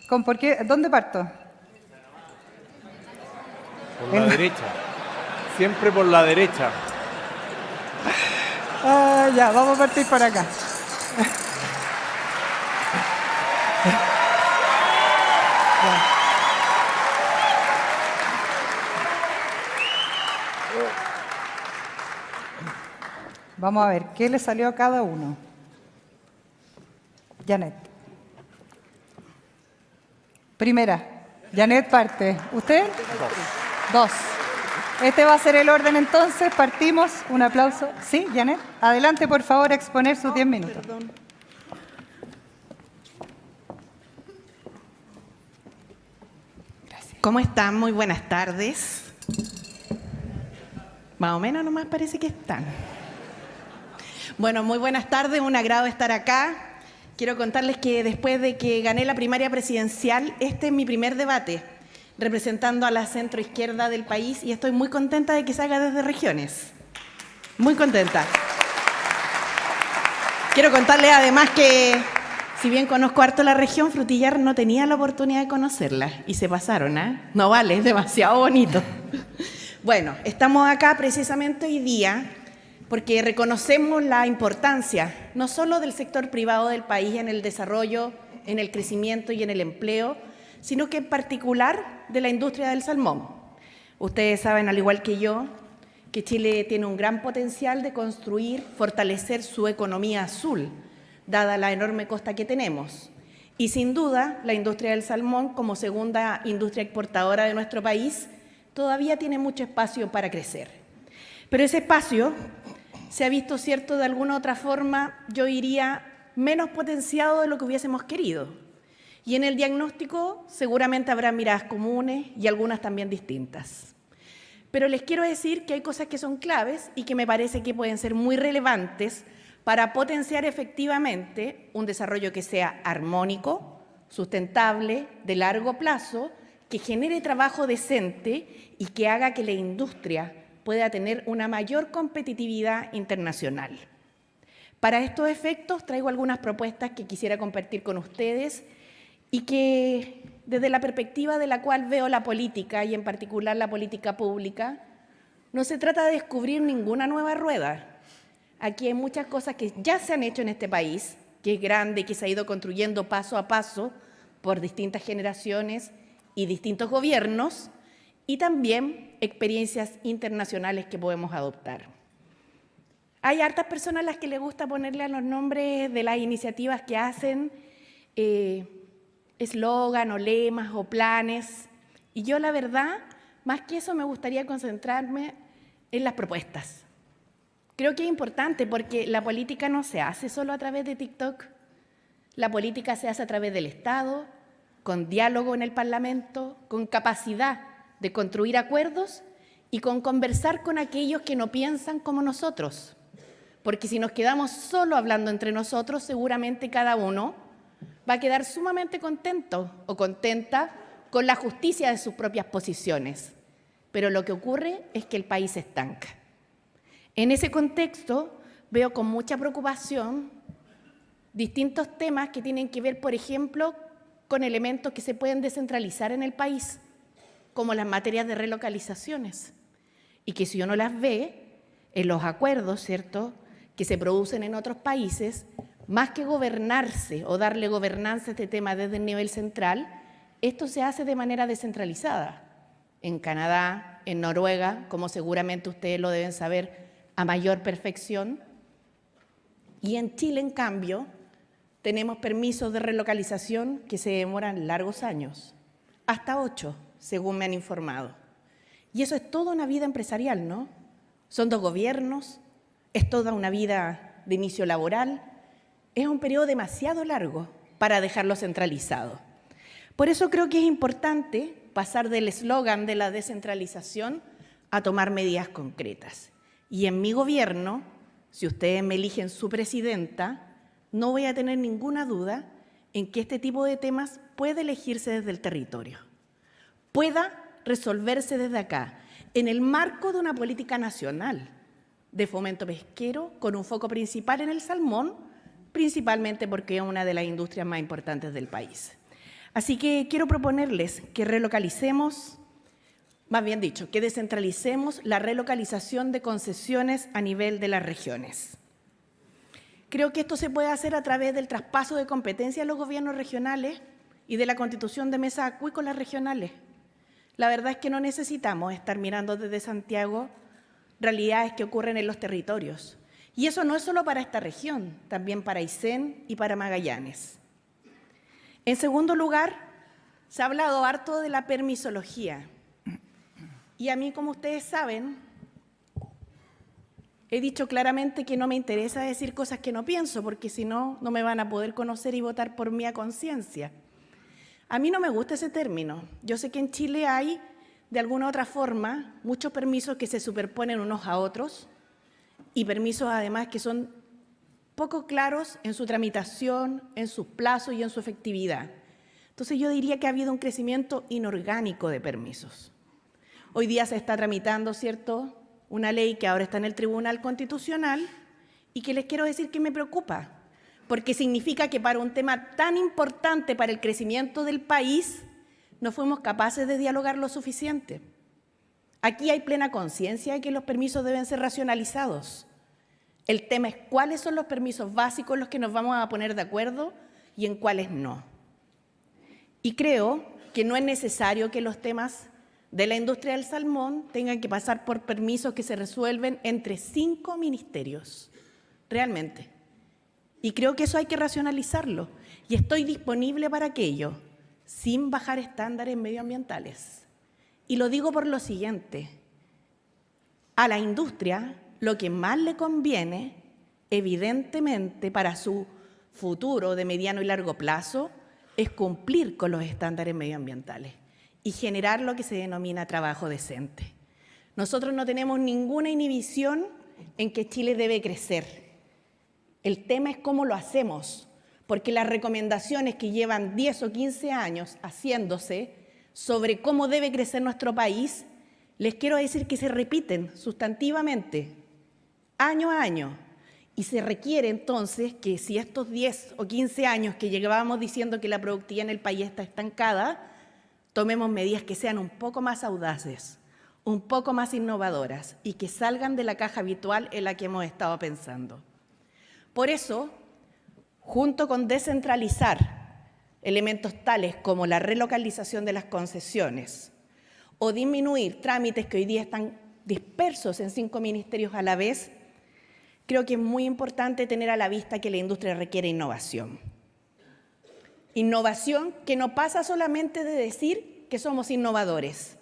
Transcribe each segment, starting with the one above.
¿Por qué? ¿Dónde parto? Por la derecha. Siempre por la derecha. Ya, vamos a partir por acá. Vamos a ver, ¿qué le salió a cada uno? Janet. Primera. Janet parte. ¿Usted? Dos. Este va a ser el orden entonces. Partimos. Un aplauso. Sí, Janet. Adelante, por favor, a exponer sus 10 minutos. Perdón. ¿Cómo están? Muy buenas tardes. Más o menos nomás parece que están. Bueno, muy buenas tardes, un agrado estar acá. Quiero contarles que después de que gané la primaria presidencial, este es mi primer debate, representando a la centroizquierda del país, y estoy muy contenta de que se haga desde regiones. Muy contenta. Quiero contarles además que, si bien conozco harto la región, Frutillar no tenía la oportunidad de conocerla, y se pasaron, ¿eh? No vale, es demasiado bonito. Bueno, estamos acá precisamente hoy día porque reconocemos la importancia no solo del sector privado del país en el desarrollo, en el crecimiento y en el empleo, sino que en particular de la industria del salmón. Ustedes saben, al igual que yo, que Chile tiene un gran potencial de construir, fortalecer su economía azul, dada la enorme costa que tenemos. Y sin duda, la industria del salmón, como segunda industria exportadora de nuestro país, todavía tiene mucho espacio para crecer. Pero ese espacio se ha visto, cierto, de alguna otra forma, yo diría, menos potenciado de lo que hubiésemos querido. Y en el diagnóstico seguramente habrá miradas comunes y algunas también distintas. Pero les quiero decir que hay cosas que son claves y que me parece que pueden ser muy relevantes para potenciar efectivamente un desarrollo que sea armónico, sustentable, de largo plazo, que genere trabajo decente y que haga que la industria pueda tener una mayor competitividad internacional. Para estos efectos traigo algunas propuestas que quisiera compartir con ustedes y que desde la perspectiva de la cual veo la política y en particular la política pública, no se trata de descubrir ninguna nueva rueda. Aquí hay muchas cosas que ya se han hecho en este país, que es grande, que se ha ido construyendo paso a paso por distintas generaciones y distintos gobiernos, y también experiencias internacionales que podemos adoptar. Hay hartas personas a las que les gusta ponerle a los nombres de las iniciativas que hacen eslogan o lemas o planes, y yo la verdad, más que eso me gustaría concentrarme en las propuestas. Creo que es importante porque la política no se hace solo a través de TikTok, la política se hace a través del Estado, con diálogo en el Parlamento, con capacidad de construir acuerdos y con conversar con aquellos que no piensan como nosotros. Porque si nos quedamos solo hablando entre nosotros, seguramente cada uno va a quedar sumamente contento o contenta con la justicia de sus propias posiciones. Pero lo que ocurre es que el país se estanca. En ese contexto, veo con mucha preocupación distintos temas que tienen que ver, por ejemplo, con elementos que se pueden descentralizar en el país, como las materias de relocalizaciones, y que si uno las ve en los acuerdos, ¿cierto?, que se producen en otros países, más que gobernarse o darle gobernanza a este tema desde el nivel central, esto se hace de manera descentralizada. En Canadá, en Noruega, como seguramente ustedes lo deben saber a mayor perfección, y en Chile, en cambio, tenemos permisos de relocalización que se demoran largos años, hasta 8, según me han informado. Y eso es toda una vida empresarial, ¿no? Son 2 gobiernos, es toda una vida de inicio laboral, es un periodo demasiado largo para dejarlo centralizado. Por eso creo que es importante pasar del eslogan de la descentralización a tomar medidas concretas. Y en mi gobierno, si ustedes me eligen su presidenta, no voy a tener ninguna duda en que este tipo de temas puede elegirse desde el territorio, pueda resolverse desde acá, en el marco de una política nacional de fomento pesquero con un foco principal en el salmón, principalmente porque es una de las industrias más importantes del país. Así que quiero proponerles que relocalicemos, más bien dicho, que descentralicemos la relocalización de concesiones a nivel de las regiones. Creo que esto se puede hacer a través del traspaso de competencias a los gobiernos regionales y de la constitución de mesas acuícolas regionales. La verdad es que no necesitamos estar mirando desde Santiago realidades que ocurren en los territorios. Y eso no es solo para esta región, también para Aysén y para Magallanes. En segundo lugar, se ha hablado harto de la permisología. Y a mí, como ustedes saben, he dicho claramente que no me interesa decir cosas que no pienso, porque si no, no me van a poder conocer y votar por mí a conciencia. A mí no me gusta ese término. Yo sé que en Chile hay, de alguna u otra forma, muchos permisos que se superponen unos a otros y permisos, además, que son poco claros en su tramitación, en sus plazos y en su efectividad. Entonces, yo diría que ha habido un crecimiento inorgánico de permisos. Hoy día se está tramitando, ¿cierto?, una ley que ahora está en el Tribunal Constitucional y que les quiero decir que me preocupa, porque significa que para un tema tan importante para el crecimiento del país no fuimos capaces de dialogar lo suficiente. Aquí hay plena conciencia de que los permisos deben ser racionalizados. El tema es cuáles son los permisos básicos en los que nos vamos a poner de acuerdo y en cuáles no. Y creo que no es necesario que los temas de la industria del salmón tengan que pasar por permisos que se resuelven entre 5 ministerios, realmente. Y creo que eso hay que racionalizarlo. Y estoy disponible para aquello, sin bajar estándares medioambientales. Y lo digo por lo siguiente. A la industria lo que más le conviene, evidentemente, para su futuro de mediano y largo plazo, es cumplir con los estándares medioambientales y generar lo que se denomina trabajo decente. Nosotros no tenemos ninguna inhibición en que Chile debe crecer. El tema es cómo lo hacemos, porque las recomendaciones que llevan 10 o 15 años haciéndose sobre cómo debe crecer nuestro país, les quiero decir que se repiten sustantivamente, año a año. Y se requiere entonces que si estos 10 o 15 años que llevábamos diciendo que la productividad en el país está estancada, tomemos medidas que sean un poco más audaces, un poco más innovadoras y que salgan de la caja habitual en la que hemos estado pensando. Por eso, junto con descentralizar elementos tales como la relocalización de las concesiones o disminuir trámites que hoy día están dispersos en 5 ministerios a la vez, creo que es muy importante tener a la vista que la industria requiere innovación. Innovación que no pasa solamente de decir que somos innovadores,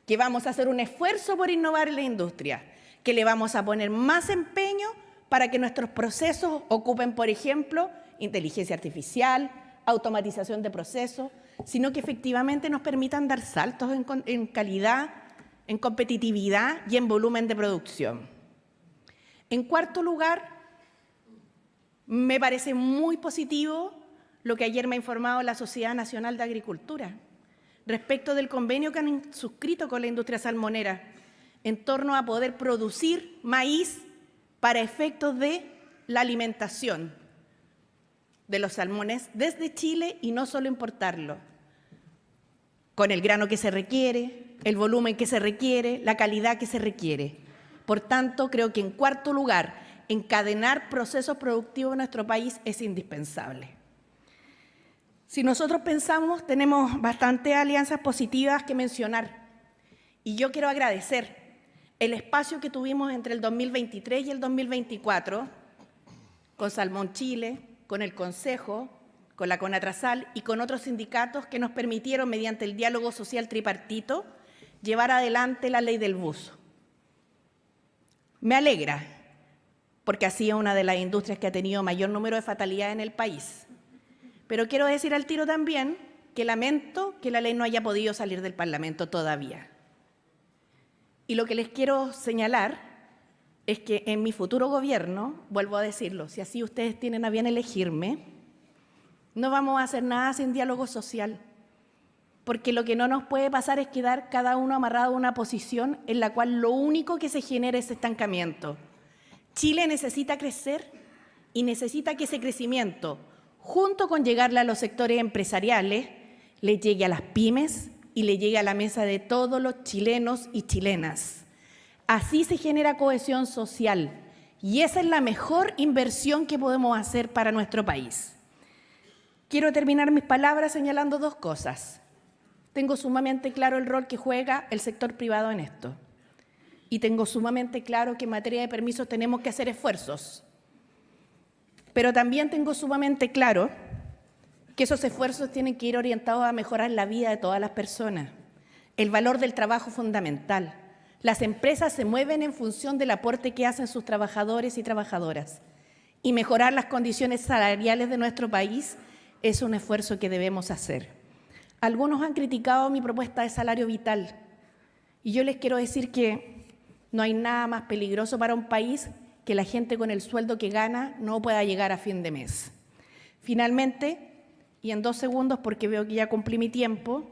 que vamos a hacer un esfuerzo por innovar en la industria, que le vamos a poner más empeño para que nuestros procesos ocupen, por ejemplo, inteligencia artificial, automatización de procesos, sino que efectivamente nos permitan dar saltos en calidad, en competitividad y en volumen de producción. En cuarto lugar, me parece muy positivo lo que ayer me ha informado la Sociedad Nacional de Agricultura respecto del convenio que han suscrito con la industria salmonera en torno a poder producir maíz para efectos de la alimentación de los salmones desde Chile y no solo importarlo, con el grano que se requiere, el volumen que se requiere, la calidad que se requiere. Por tanto, creo que en cuarto lugar, encadenar procesos productivos en nuestro país es indispensable. Si nosotros pensamos, tenemos bastantes alianzas positivas que mencionar. Y yo quiero agradecer el espacio que tuvimos entre el 2023 y el 2024 con Salmón Chile, con el Consejo, con la Conatrasal y con otros sindicatos que nos permitieron, mediante el diálogo social tripartito, llevar adelante la ley del buzo. Me alegra, porque ha sido una de las industrias que ha tenido mayor número de fatalidades en el país. Pero quiero decir al tiro también que lamento que la ley no haya podido salir del Parlamento todavía. Y lo que les quiero señalar es que en mi futuro gobierno, vuelvo a decirlo, si así ustedes tienen a bien elegirme, no vamos a hacer nada sin diálogo social, porque lo que no nos puede pasar es quedar cada uno amarrado a una posición en la cual lo único que se genera es estancamiento. Chile necesita crecer y necesita que ese crecimiento, junto con llegarle a los sectores empresariales, le llegue a las pymes y le llegue a la mesa de todos los chilenos y chilenas. Así se genera cohesión social y esa es la mejor inversión que podemos hacer para nuestro país. Quiero terminar mis palabras señalando dos cosas. Tengo sumamente claro el rol que juega el sector privado en esto. Y tengo sumamente claro que en materia de permisos tenemos que hacer esfuerzos. Pero también tengo sumamente claro que esos esfuerzos tienen que ir orientados a mejorar la vida de todas las personas. El valor del trabajo es fundamental. Las empresas se mueven en función del aporte que hacen sus trabajadores y trabajadoras. Y mejorar las condiciones salariales de nuestro país es un esfuerzo que debemos hacer. Algunos han criticado mi propuesta de salario vital. Y yo les quiero decir que no hay nada más peligroso para un país que la gente con el sueldo que gana no pueda llegar a fin de mes. Finalmente, y en 2 segundos, porque veo que ya cumplí mi tiempo,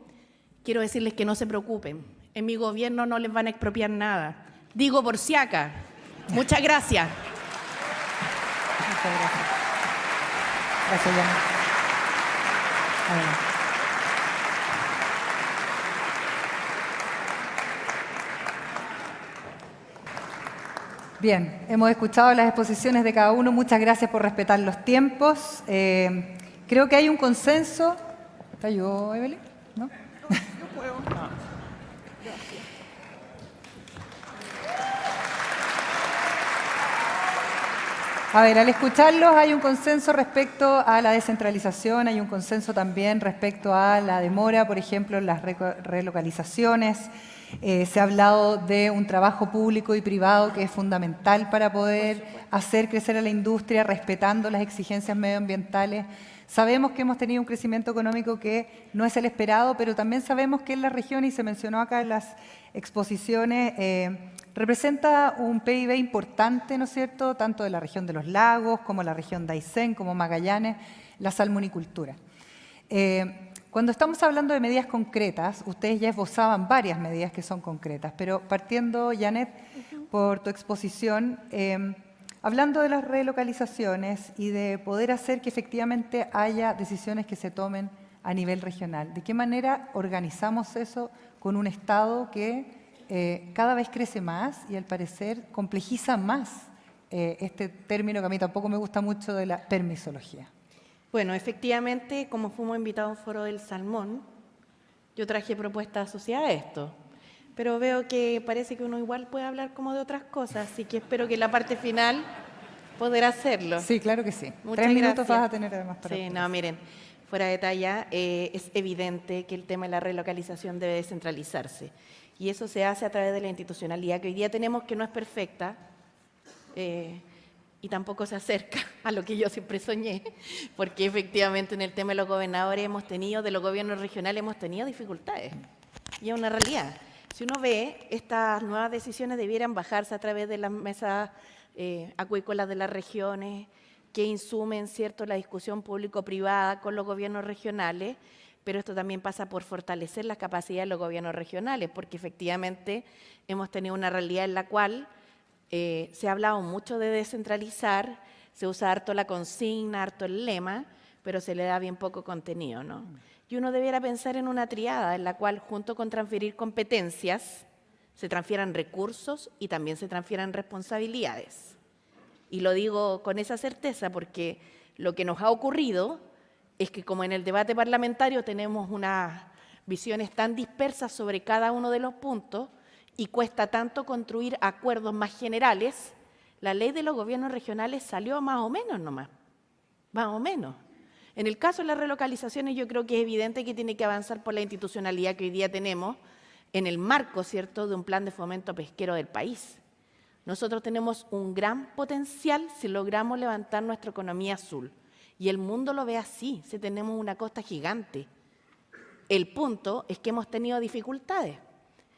quiero decirles que no se preocupen. En mi gobierno no les van a expropiar nada. Digo por si acá. Muchas gracias. Muchas gracias. Gracias, Janet. Adelante. Bien, hemos escuchado las exposiciones de cada uno. Muchas gracias por respetar los tiempos. Creo que hay un consenso. ¿Te ayudó, Evelyn? ¿No? Yo puedo. A ver, al escucharlos hay un consenso respecto a la descentralización, hay un consenso también respecto a la demora, por ejemplo, en las relocalizaciones. Se ha hablado de un trabajo público y privado que es fundamental para poder hacer crecer a la industria respetando las exigencias medioambientales. Sabemos que hemos tenido un crecimiento económico que no es el esperado, pero también sabemos que en la región, y se mencionó acá en las exposiciones, representa un PIB importante, ¿no es cierto?, tanto de la región de los lagos como la región de Aysén, como Magallanes, la salmonicultura. Cuando estamos hablando de medidas concretas, ustedes ya esbozaban varias medidas que son concretas, pero partiendo, Janet, por tu exposición, hablando de las relocalizaciones y de poder hacer que efectivamente haya decisiones que se tomen a nivel regional, ¿de qué manera organizamos eso con un Estado que cada vez crece más y al parecer complejiza más este término que a mí tampoco me gusta mucho de la permisología? Bueno, efectivamente, como fuimos invitados a un foro del salmón, yo traje propuestas asociadas a esto. Pero veo que parece que uno igual puede hablar como de otras cosas, así que espero que en la parte final poder hacerlo. Sí, claro que sí. Muchas 3 minutos gracias. vas a tener además para Sí, no, miren, fuera de talla, es evidente que el tema de la relocalización debe descentralizarse. Y eso se hace a través de la institucionalidad que hoy día tenemos, que no es perfecta, y tampoco se acerca a lo que yo siempre soñé, porque efectivamente en el tema de los gobernadores de los gobiernos regionales hemos tenido dificultades, y es una realidad. Si uno ve, estas nuevas decisiones debieran bajarse a través de las mesas acuícolas de las regiones, que insumen, ¿cierto?, la discusión público-privada con los gobiernos regionales, pero esto también pasa por fortalecer las capacidades de los gobiernos regionales, porque efectivamente hemos tenido una realidad en la cual se ha hablado mucho de descentralizar, se usa harto la consigna, harto el lema, pero se le da bien poco contenido, ¿no? Y uno debiera pensar en una triada en la cual, junto con transferir competencias, se transfieran recursos y también se transfieran responsabilidades. Y lo digo con esa certeza porque lo que nos ha ocurrido es que, como en el debate parlamentario tenemos unas visiones tan dispersas sobre cada uno de los puntos, y cuesta tanto construir acuerdos más generales, la ley de los gobiernos regionales salió más o menos nomás, más o menos. En el caso de las relocalizaciones yo creo que es evidente que tiene que avanzar por la institucionalidad que hoy día tenemos en el marco, ¿cierto?, de un plan de fomento pesquero del país. Nosotros tenemos un gran potencial si logramos levantar nuestra economía azul, y el mundo lo ve así, si tenemos una costa gigante. El punto es que hemos tenido dificultades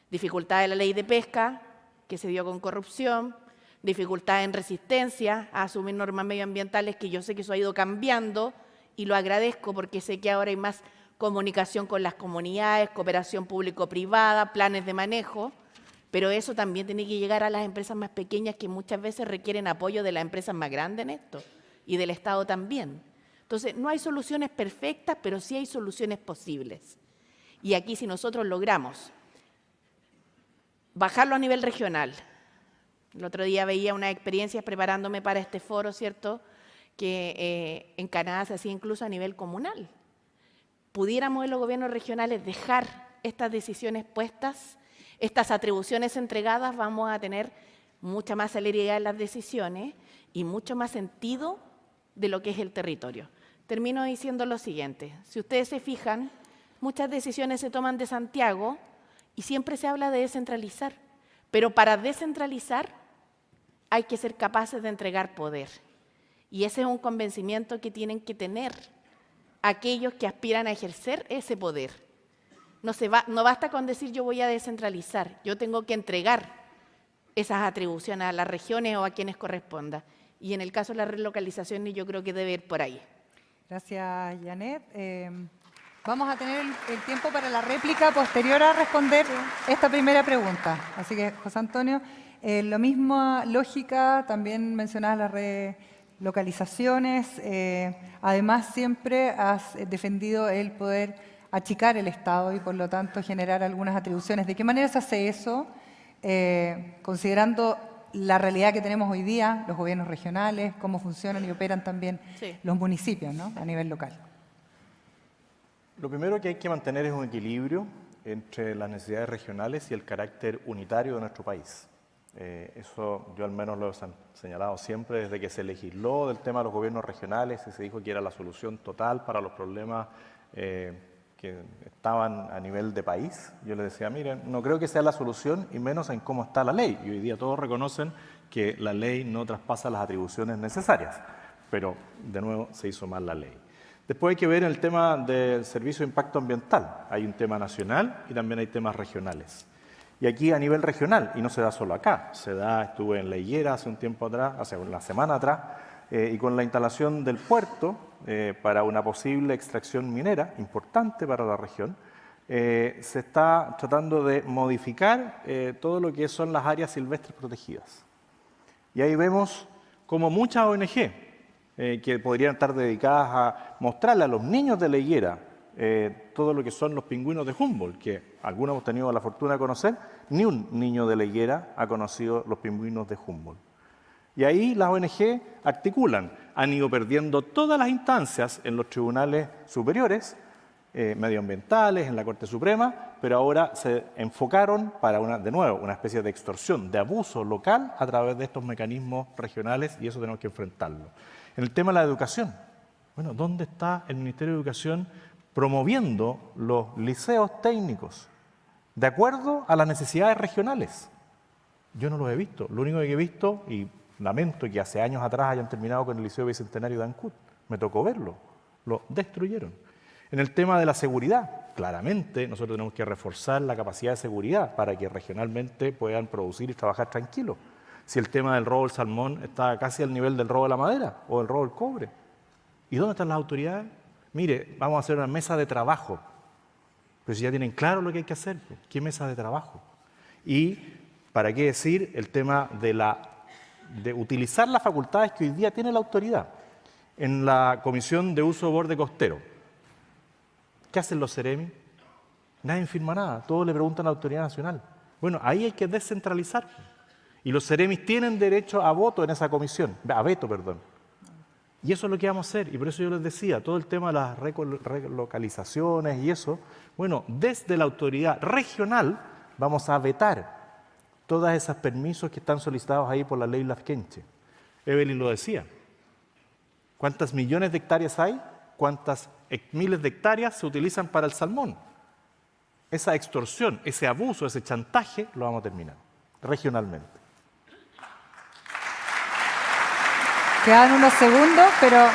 de la ley de pesca, que se dio con corrupción, dificultades en resistencia a asumir normas medioambientales, que yo sé que eso ha ido cambiando y lo agradezco porque sé que ahora hay más comunicación con las comunidades, cooperación público-privada, planes de manejo, pero eso también tiene que llegar a las empresas más pequeñas que muchas veces requieren apoyo de las empresas más grandes en esto y del Estado también. Entonces, no hay soluciones perfectas, pero sí hay soluciones posibles. Y aquí, si nosotros logramos bajarlo a nivel regional. El otro día veía unas experiencias preparándome para este foro, ¿cierto?, que en Canadá se hacía incluso a nivel comunal. Pudiéramos en los gobiernos regionales dejar estas decisiones puestas, estas atribuciones entregadas, vamos a tener mucha más celeridad en las decisiones y mucho más sentido de lo que es el territorio. Termino diciendo lo siguiente, si ustedes se fijan, muchas decisiones se toman de Santiago y siempre se habla de descentralizar, pero para descentralizar hay que ser capaces de entregar poder. Y ese es un convencimiento que tienen que tener aquellos que aspiran a ejercer ese poder. No basta con decir yo voy a descentralizar, yo tengo que entregar esas atribuciones a las regiones o a quienes corresponda. Y en el caso de la relocalización yo creo que debe ir por ahí. Gracias, Janet. Vamos a tener el tiempo para la réplica posterior a responder esta primera pregunta. Así que, José Antonio, la misma lógica, también mencionabas las relocalizaciones. Además, siempre has defendido el poder achicar el Estado y, por lo tanto, generar algunas atribuciones. ¿De qué manera se hace eso, considerando la realidad que tenemos hoy día, los gobiernos regionales, cómo funcionan y operan también los municipios, ¿no?, a nivel local? Lo primero que hay que mantener es un equilibrio entre las necesidades regionales y el carácter unitario de nuestro país. Eso yo al menos lo he señalado siempre desde que se legisló del tema de los gobiernos regionales y se dijo que era la solución total para los problemas que estaban a nivel de país. Yo les decía, miren, no creo que sea la solución y menos en cómo está la ley. Y hoy día todos reconocen que la ley no traspasa las atribuciones necesarias, pero de nuevo se hizo mal la ley. Después hay que ver el tema del servicio de impacto ambiental. Hay un tema nacional y también hay temas regionales. Y aquí a nivel regional, y no se da solo acá, estuve en La Higuera hace un tiempo atrás, hace una semana atrás, y con la instalación del puerto para una posible extracción minera importante para la región, se está tratando de modificar todo lo que son las áreas silvestres protegidas. Y ahí vemos como muchas ONG, que podrían estar dedicadas a mostrarle a los niños de La Higuera todo lo que son los pingüinos de Humboldt, que algunos hemos tenido la fortuna de conocer, ni un niño de La Higuera ha conocido los pingüinos de Humboldt. Y ahí las ONG articulan, han ido perdiendo todas las instancias en los tribunales superiores, medioambientales, en la Corte Suprema, pero ahora se enfocaron para, de nuevo, una especie de extorsión, de abuso local a través de estos mecanismos regionales y eso tenemos que enfrentarlo. En el tema de la educación, bueno, ¿dónde está el Ministerio de Educación promoviendo los liceos técnicos de acuerdo a las necesidades regionales? Yo no los he visto. Lo único que he visto, y lamento que hace años atrás hayan terminado con el Liceo Bicentenario de Ancud, me tocó verlo, lo destruyeron. En el tema de la seguridad, claramente nosotros tenemos que reforzar la capacidad de seguridad para que regionalmente puedan producir y trabajar tranquilos. Si el tema del robo del salmón está casi al nivel del robo de la madera o del robo del cobre. ¿Y dónde están las autoridades? Mire, vamos a hacer una mesa de trabajo. Pero si ya tienen claro lo que hay que hacer, ¿qué mesa de trabajo? Y, ¿para qué decir el tema de utilizar las facultades que hoy día tiene la autoridad? En la Comisión de Uso de Borde Costero, ¿qué hacen los Ceremi? Nadie firma nada, todos le preguntan a la Autoridad Nacional. Bueno, ahí hay que descentralizar. Y los Ceremis tienen derecho a voto en esa comisión, a veto, perdón. Y eso es lo que vamos a hacer, y por eso yo les decía, todo el tema de las relocalizaciones y eso, bueno, desde la autoridad regional vamos a vetar todos esos permisos que están solicitados ahí por la ley Lafkenche. Evelyn lo decía. ¿Cuántas millones de hectáreas hay? ¿Cuántas miles de hectáreas se utilizan para el salmón? Esa extorsión, ese abuso, ese chantaje, lo vamos a terminar regionalmente. Quedan unos segundos, pero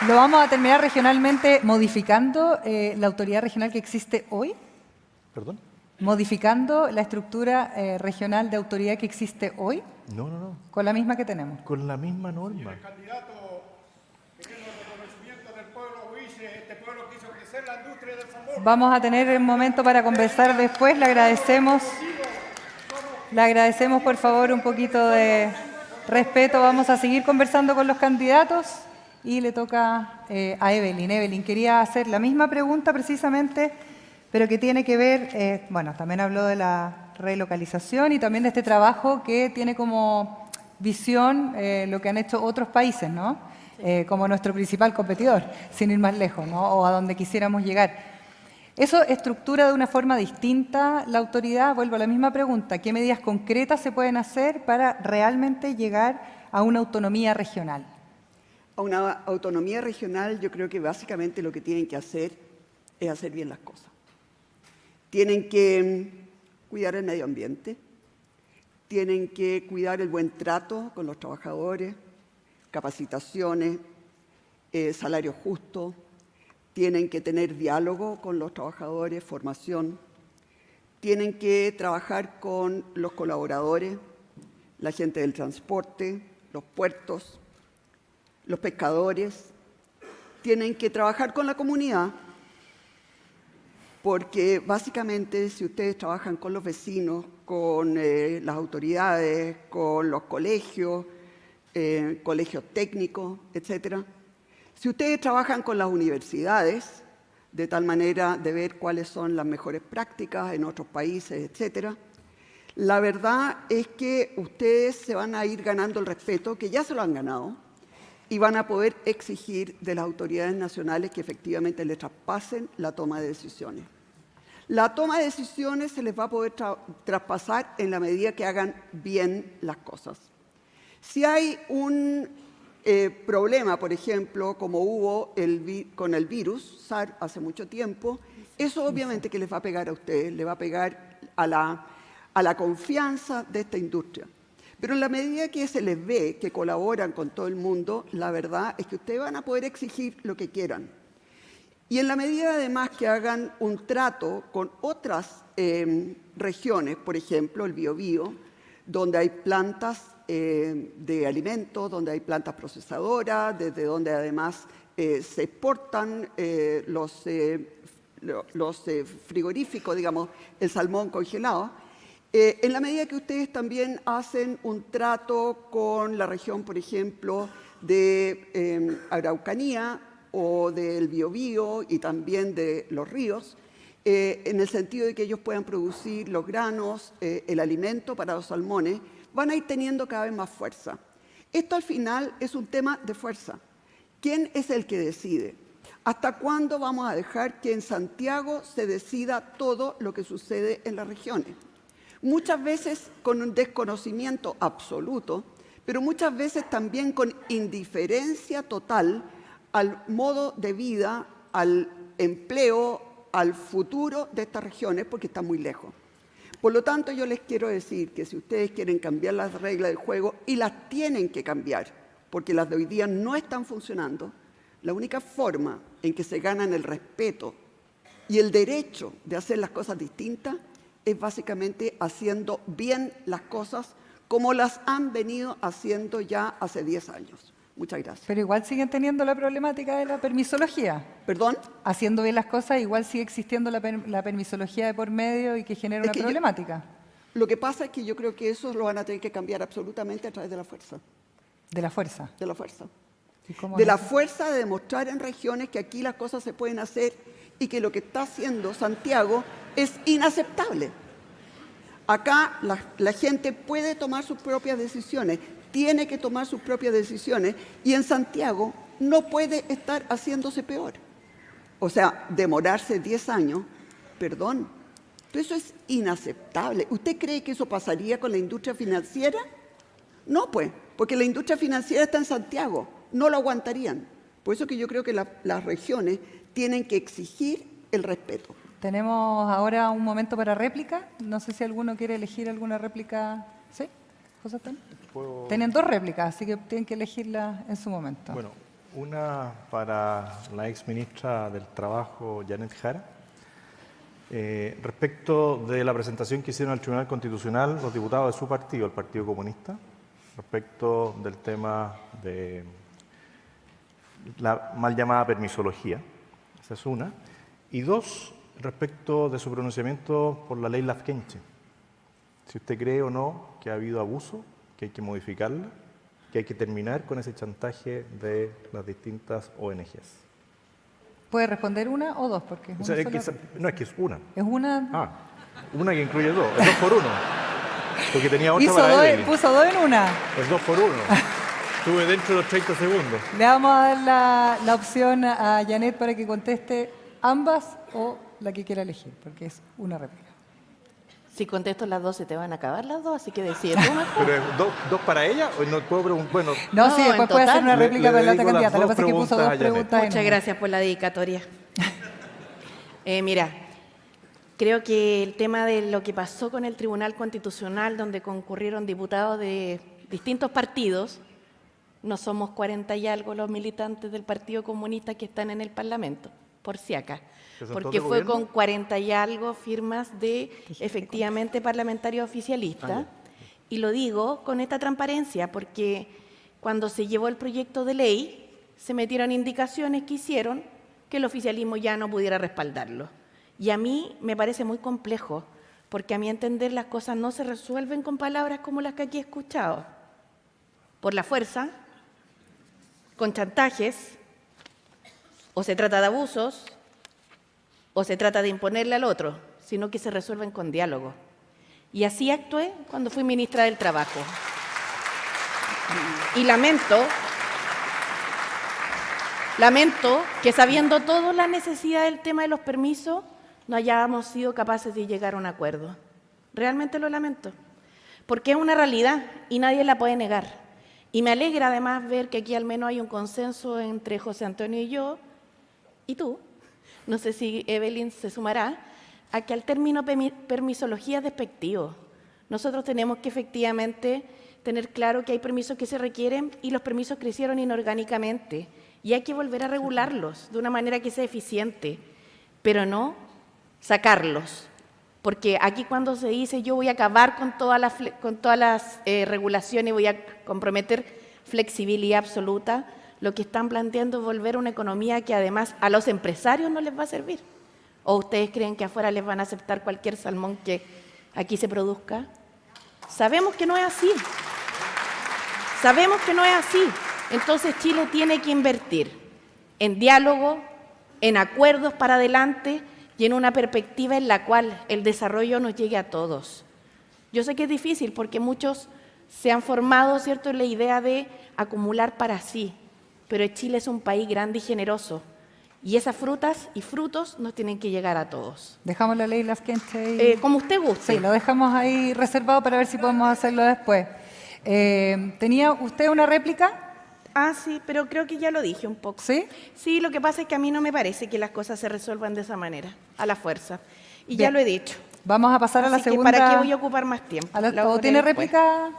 lo vamos a terminar regionalmente modificando la autoridad regional que existe hoy. ¿Perdón? ¿Modificando la estructura regional de autoridad que existe hoy? No, no, no. ¿Con la misma que tenemos? Con la misma norma. El candidato, teniendo el reconocimiento del pueblo, dice, este pueblo quiso crecer la industria del salmón. Vamos a tener un momento para conversar después. Le agradecemos por favor un poquito de respeto. Vamos a seguir conversando con los candidatos y le toca a Evelyn. Evelyn, quería hacer la misma pregunta precisamente, pero que tiene que ver, bueno, también habló de la relocalización y también de este trabajo que tiene como visión lo que han hecho otros países, ¿no? Como nuestro principal competidor, sin ir más lejos, ¿no? O a donde quisiéramos llegar. ¿Eso estructura de una forma distinta la autoridad? Vuelvo a la misma pregunta. ¿Qué medidas concretas se pueden hacer para realmente llegar a una autonomía regional? A una autonomía regional, yo creo que básicamente lo que tienen que hacer es hacer bien las cosas. Tienen que cuidar el medio ambiente, tienen que cuidar el buen trato con los trabajadores, capacitaciones, salario justo, tienen que tener diálogo con los trabajadores, formación, tienen que trabajar con los colaboradores, la gente del transporte, los puertos, los pescadores, tienen que trabajar con la comunidad, porque básicamente si ustedes trabajan con los vecinos, con las autoridades, con los colegios, colegios técnicos, etcétera, si ustedes trabajan con las universidades, de tal manera de ver cuáles son las mejores prácticas en otros países, etcétera, la verdad es que ustedes se van a ir ganando el respeto, que ya se lo han ganado, y van a poder exigir de las autoridades nacionales que efectivamente les traspasen la toma de decisiones. La toma de decisiones se les va a poder traspasar en la medida que hagan bien las cosas. Si hay un problema, por ejemplo, como hubo con el virus SARS hace mucho tiempo, eso obviamente que les va a pegar a ustedes, le va a pegar a la confianza de esta industria. Pero en la medida que se les ve que colaboran con todo el mundo, la verdad es que ustedes van a poder exigir lo que quieran. Y en la medida además que hagan un trato con otras regiones, por ejemplo el Biobío, donde hay plantas de alimentos, donde hay plantas procesadoras, desde donde además se exportan los frigoríficos, digamos, el salmón congelado. En la medida que ustedes también hacen un trato con la región, por ejemplo, de Araucanía o del Biobío y también de los ríos, en el sentido de que ellos puedan producir los granos, el alimento para los salmones, van a ir teniendo cada vez más fuerza. Esto al final es un tema de fuerza. ¿Quién es el que decide? ¿Hasta cuándo vamos a dejar que en Santiago se decida todo lo que sucede en las regiones? Muchas veces con un desconocimiento absoluto, pero muchas veces también con indiferencia total al modo de vida, al empleo, al futuro de estas regiones, porque están muy lejos. Por lo tanto, yo les quiero decir que si ustedes quieren cambiar las reglas del juego, y las tienen que cambiar, porque las de hoy día no están funcionando, la única forma en que se ganan el respeto y el derecho de hacer las cosas distintas es básicamente haciendo bien las cosas como las han venido haciendo ya hace 10 años. Muchas gracias. Pero igual siguen teniendo la problemática de la permisología. ¿Perdón? Haciendo bien las cosas, igual sigue existiendo la permisología de por medio y que genera una problemática. Lo que pasa es que yo creo que eso lo van a tener que cambiar absolutamente a través de la fuerza. ¿De la fuerza? De la fuerza. ¿Y cómo De es la eso? fuerza de demostrar en regiones que aquí las cosas se pueden hacer y que lo que está haciendo Santiago es inaceptable. Acá la gente puede tomar sus propias decisiones, tiene que tomar sus propias decisiones y en Santiago no puede estar haciéndose peor. O sea, demorarse 10 años, perdón, eso es inaceptable. ¿Usted cree que eso pasaría con la industria financiera? No, pues, porque la industria financiera está en Santiago, no lo aguantarían. Por eso que yo creo que las regiones tienen que exigir el respeto. Tenemos ahora un momento para réplica. No sé si alguno quiere elegir alguna réplica. ¿Sí? ¿José Antonio? Tienen 2 réplicas, así que tienen que elegirla en su momento. Bueno, una para la ex ministra del Trabajo, Janet Jara. Respecto de la presentación que hicieron al Tribunal Constitucional los diputados de su partido, el Partido Comunista, respecto del tema de la mal llamada permisología. Esa es una. Y 2, respecto de su pronunciamiento por la ley Lafkenche. Si usted cree o no que ha habido abuso, que hay que modificarla, que hay que terminar con ese chantaje de las distintas ONGs. ¿Puede responder una o dos? Porque es O sea, una es que, sola- no, es que es una. es una... Ah, una que incluye dos. Es 2 por 1. Porque tenía otra Hizo para dos, Evelyn. puso dos en una. Es 2 por 1. Estuve dentro de los 30 segundos. Le vamos a dar la opción a Janet para que conteste ambas o la que quiera elegir, porque es una réplica. Si contesto las dos, se te van a acabar las dos, así que decide tú mejor. ¿Pero es dos para ella o no puedo preguntar? Bueno, No, No, sí, después en puede hacer total. una Le- réplica le para la otra dedico las candidata. Lo que dos pasa es que puso preguntas dos a Janet. preguntas en Muchas una. gracias por la dedicatoria. Mira, creo que el tema de lo que pasó con el Tribunal Constitucional, donde concurrieron diputados de distintos partidos, no somos 40 y algo los militantes del Partido Comunista que están en el Parlamento, por si acá. ¿Que son Porque todos fue del con gobierno? 40 y algo firmas de efectivamente parlamentarios oficialistas. Y lo digo con esta transparencia porque cuando se llevó el proyecto de ley, se metieron indicaciones que hicieron que el oficialismo ya no pudiera respaldarlo. Y a mí me parece muy complejo, porque a mi entender las cosas no se resuelven con palabras como las que aquí he escuchado. Por la fuerza, con chantajes, o se trata de abusos, o se trata de imponerle al otro, sino que se resuelven con diálogo. Y así actué cuando fui ministra del Trabajo. Y lamento que sabiendo todo la necesidad del tema de los permisos, no hayamos sido capaces de llegar a un acuerdo. Realmente lo lamento, porque es una realidad y nadie la puede negar. Y me alegra además ver que aquí al menos hay un consenso entre José Antonio y yo, y tú, no sé si Evelyn se sumará, a que al término permisología es despectivo. Nosotros tenemos que efectivamente tener claro que hay permisos que se requieren y los permisos crecieron inorgánicamente y hay que volver a regularlos de una manera que sea eficiente, pero no sacarlos. Porque aquí cuando se dice yo voy a acabar con todas las regulaciones y voy a comprometer flexibilidad absoluta, lo que están planteando es volver a una economía que además a los empresarios no les va a servir. ¿O ustedes creen que afuera les van a aceptar cualquier salmón que aquí se produzca? Sabemos que no es así. Sabemos que no es así. Entonces Chile tiene que invertir en diálogo, en acuerdos para adelante y en una perspectiva en la cual el desarrollo nos llegue a todos. Yo sé que es difícil porque muchos se han formado, ¿cierto?, en la idea de acumular para sí, pero Chile es un país grande y generoso y esas frutas y frutos nos tienen que llegar a todos. Dejamos la ley las Kenche y... Como usted guste. Sí, lo dejamos ahí reservado para ver si podemos hacerlo después. ¿Tenía usted una réplica? Ah, sí, pero creo que ya lo dije un poco. ¿Sí? Sí, lo que pasa es que a mí no me parece que las cosas se resuelvan de esa manera, a la fuerza. Y ya Bien. lo he dicho. Vamos a pasar a la Así que segunda... ¿para qué voy a ocupar más tiempo? a la- La ¿O haré tiene después. réplica?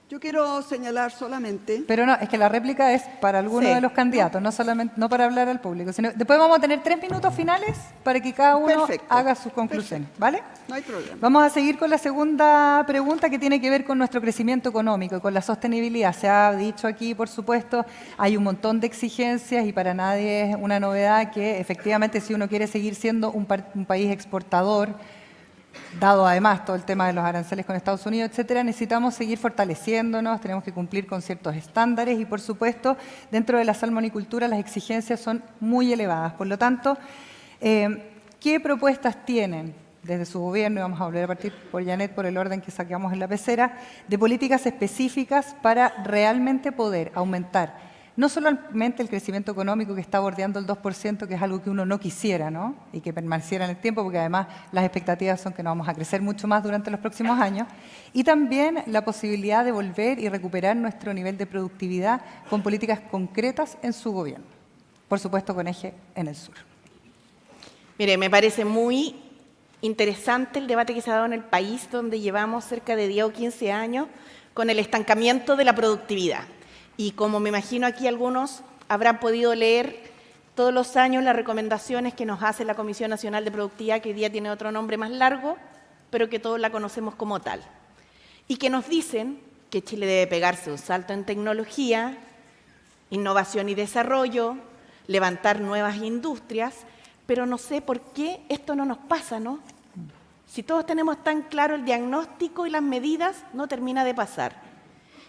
Yo quiero señalar solamente, Pero no, es que la réplica es para alguno Sí. de los candidatos, no solamente no para hablar al público. Después vamos a tener 3 minutos finales para que cada uno Perfecto. haga sus conclusiones, ¿vale? no hay problema. Vamos a seguir con la segunda pregunta que tiene que ver con nuestro crecimiento económico y con la sostenibilidad. Se ha dicho aquí, por supuesto, hay un montón de exigencias y para nadie es una novedad que efectivamente si uno quiere seguir siendo un país exportador, dado además todo el tema de los aranceles con Estados Unidos, etcétera, necesitamos seguir fortaleciéndonos, tenemos que cumplir con ciertos estándares y, por supuesto, dentro de la salmonicultura las exigencias son muy elevadas. Por lo tanto, ¿qué propuestas tienen desde su gobierno, y vamos a volver a partir por Janet por el orden que saqueamos en la pecera, de políticas específicas para realmente poder aumentar no solamente el crecimiento económico que está bordeando el 2%, que es algo que uno no quisiera, ¿no? Y que permaneciera en el tiempo, porque además las expectativas son que no vamos a crecer mucho más durante los próximos años, y también la posibilidad de volver y recuperar nuestro nivel de productividad con políticas concretas en su gobierno, por supuesto con eje en el sur. Mire, me parece muy interesante el debate que se ha dado en el país, donde llevamos cerca de 10 o 15 años con el estancamiento de la productividad. Y como me imagino aquí algunos habrán podido leer todos los años las recomendaciones que nos hace la Comisión Nacional de Productividad, que hoy día tiene otro nombre más largo, pero que todos la conocemos como tal. Y que nos dicen que Chile debe pegarse un salto en tecnología, innovación y desarrollo, levantar nuevas industrias, pero no sé por qué esto no nos pasa, ¿no? Si todos tenemos tan claro el diagnóstico y las medidas, no termina de pasar.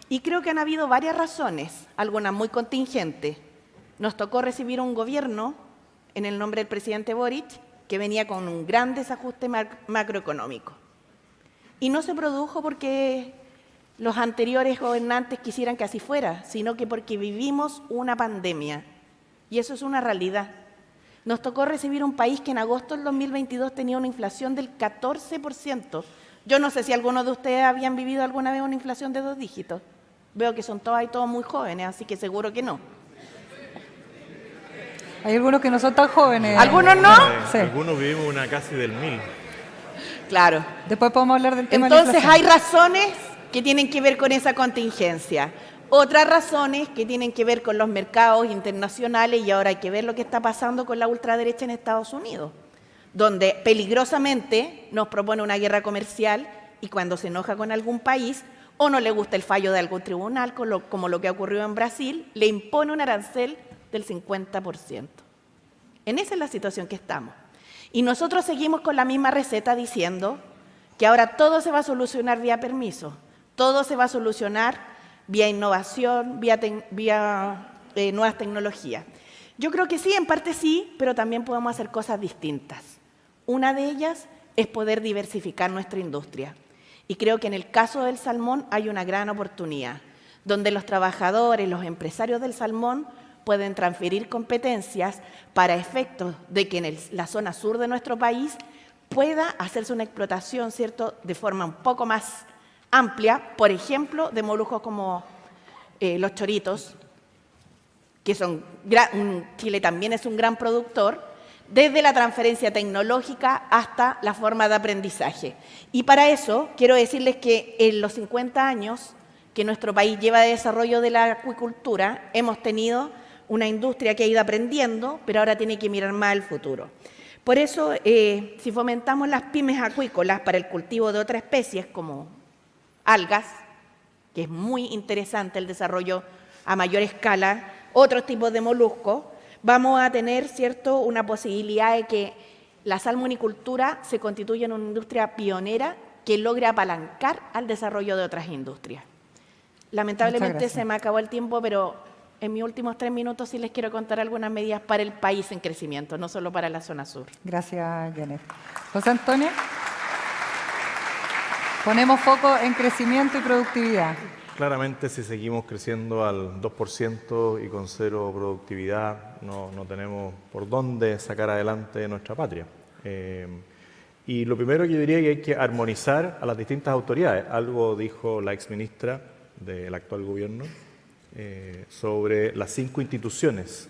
Y creo que han habido varias razones, algunas muy contingentes. Nos tocó recibir un gobierno en el nombre del presidente Boric que venía con un gran desajuste macroeconómico. Y no se produjo porque los anteriores gobernantes quisieran que así fuera, sino que porque vivimos una pandemia. Y eso es una realidad. Nos tocó recibir un país que en agosto del 2022 tenía una inflación del 14%. Yo no sé si algunos de ustedes habían vivido alguna vez una inflación de 2 dígitos. Veo que son todos muy jóvenes, así que seguro que no. Hay algunos que no son tan jóvenes. ¿Algunos no? Sí. Algunos vivimos una casi del 1000. Claro. Después podemos hablar del tema de la Entonces inflación. hay razones que tienen que ver con esa contingencia. Otras razones que tienen que ver con los mercados internacionales y ahora hay que ver lo que está pasando con la ultraderecha en Estados Unidos, donde peligrosamente nos propone una guerra comercial y cuando se enoja con algún país o no le gusta el fallo de algún tribunal, como lo que ha ocurrido en Brasil, le impone un arancel del 50%. En esa es la situación que estamos. Y nosotros seguimos con la misma receta diciendo que ahora todo se va a solucionar vía permiso, todo se va a solucionar vía innovación, vía nuevas tecnologías. Yo creo que sí, en parte sí, pero también podemos hacer cosas distintas. Una de ellas es poder diversificar nuestra industria. Y creo que en el caso del salmón hay una gran oportunidad, donde los trabajadores, los empresarios del salmón pueden transferir competencias para efectos de que en la zona sur de nuestro país pueda hacerse una explotación, ¿cierto?, de forma un poco más amplia, por ejemplo, de moluscos como los choritos, que son Chile también es un gran productor, desde la transferencia tecnológica hasta la forma de aprendizaje. Y para eso quiero decirles que en los 50 años que nuestro país lleva de desarrollo de la acuicultura, hemos tenido una industria que ha ido aprendiendo, pero ahora tiene que mirar más al futuro. Por eso, si fomentamos las pymes acuícolas para el cultivo de otras especies como algas, que es muy interesante el desarrollo a mayor escala, otros tipos de moluscos, vamos a tener, ¿cierto?, una posibilidad de que la salmonicultura se constituya en una industria pionera que logre apalancar al desarrollo de otras industrias. Lamentablemente se me acabó el tiempo, pero en mis últimos 3 minutos sí les quiero contar algunas medidas para el país en crecimiento, no solo para la zona sur. Gracias, Janet. José Antonio. Ponemos foco en crecimiento y productividad. Claramente, si seguimos creciendo al 2% y con cero productividad, no tenemos por dónde sacar adelante nuestra patria. Y lo primero que yo diría es que hay que armonizar a las distintas autoridades. Algo dijo la exministra del actual gobierno sobre las 5 instituciones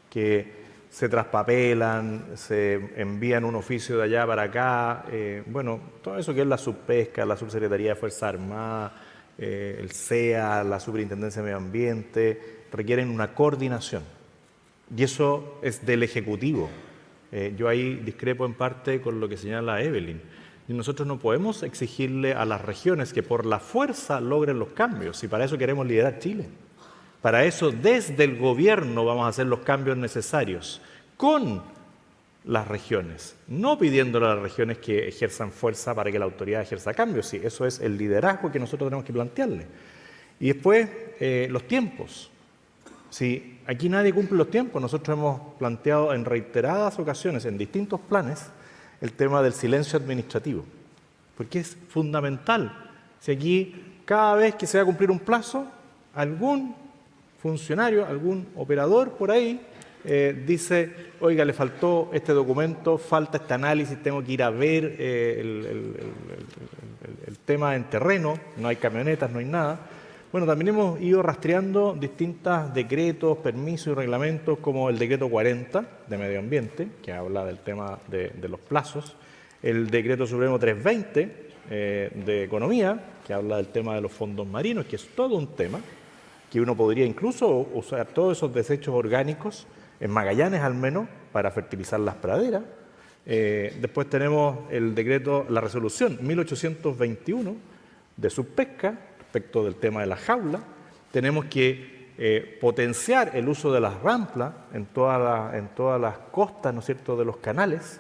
que se traspapelan, se envían un oficio de allá para acá. Bueno, todo eso que es la subpesca, la Subsecretaría de Fuerzas Armadas, el CEA, la Superintendencia de Medio Ambiente, requieren una coordinación. Y eso es del Ejecutivo. Yo ahí discrepo en parte con lo que señala Evelyn. Y nosotros no podemos exigirle a las regiones que por la fuerza logren los cambios, y para eso queremos liderar Chile. Para eso, desde el gobierno vamos a hacer los cambios necesarios con las regiones, no pidiéndole a las regiones que ejerzan fuerza para que la autoridad ejerza cambios. Sí, eso es el liderazgo que nosotros tenemos que plantearle. Y después, los tiempos. Si aquí nadie cumple los tiempos, nosotros hemos planteado en reiteradas ocasiones, en distintos planes, el tema del silencio administrativo, porque es fundamental. Si aquí, cada vez que se va a cumplir un plazo, algún funcionario, algún operador por ahí dice, oiga, le faltó este documento, falta este análisis, tengo que ir a ver el tema en terreno, no hay camionetas, no hay nada. Bueno, también hemos ido rastreando distintos decretos, permisos y reglamentos, como el decreto 40 de Medio Ambiente, que habla del tema de los plazos, el decreto supremo 320 de Economía, que habla del tema de los fondos marinos, que es todo un tema, que uno podría incluso usar todos esos desechos orgánicos, en Magallanes al menos, para fertilizar las praderas. Después tenemos el decreto, la resolución 1821 de subpesca, respecto del tema de la jaula. Tenemos que potenciar el uso de las ramplas en todas las costas, ¿no es cierto?, de los canales.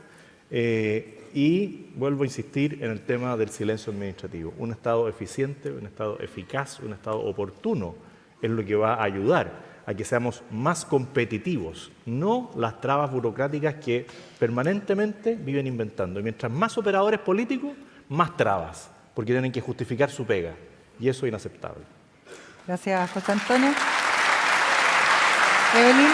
Y vuelvo a insistir en el tema del silencio administrativo. Un Estado eficiente, un Estado eficaz, un Estado oportuno es lo que va a ayudar a que seamos más competitivos, no las trabas burocráticas que permanentemente viven inventando. Y mientras más operadores políticos, más trabas, porque tienen que justificar su pega. Y eso es inaceptable. Gracias, José Antonio. Evelyn.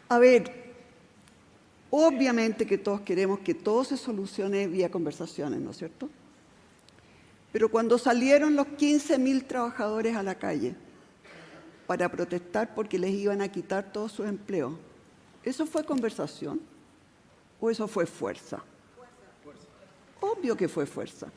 A ver, obviamente que todos queremos que todo se solucione vía conversaciones, ¿no es cierto? Pero cuando salieron los 15.000 trabajadores a la calle para protestar porque les iban a quitar todos sus empleos, ¿eso fue conversación o eso fue fuerza? Obvio que fue fuerza.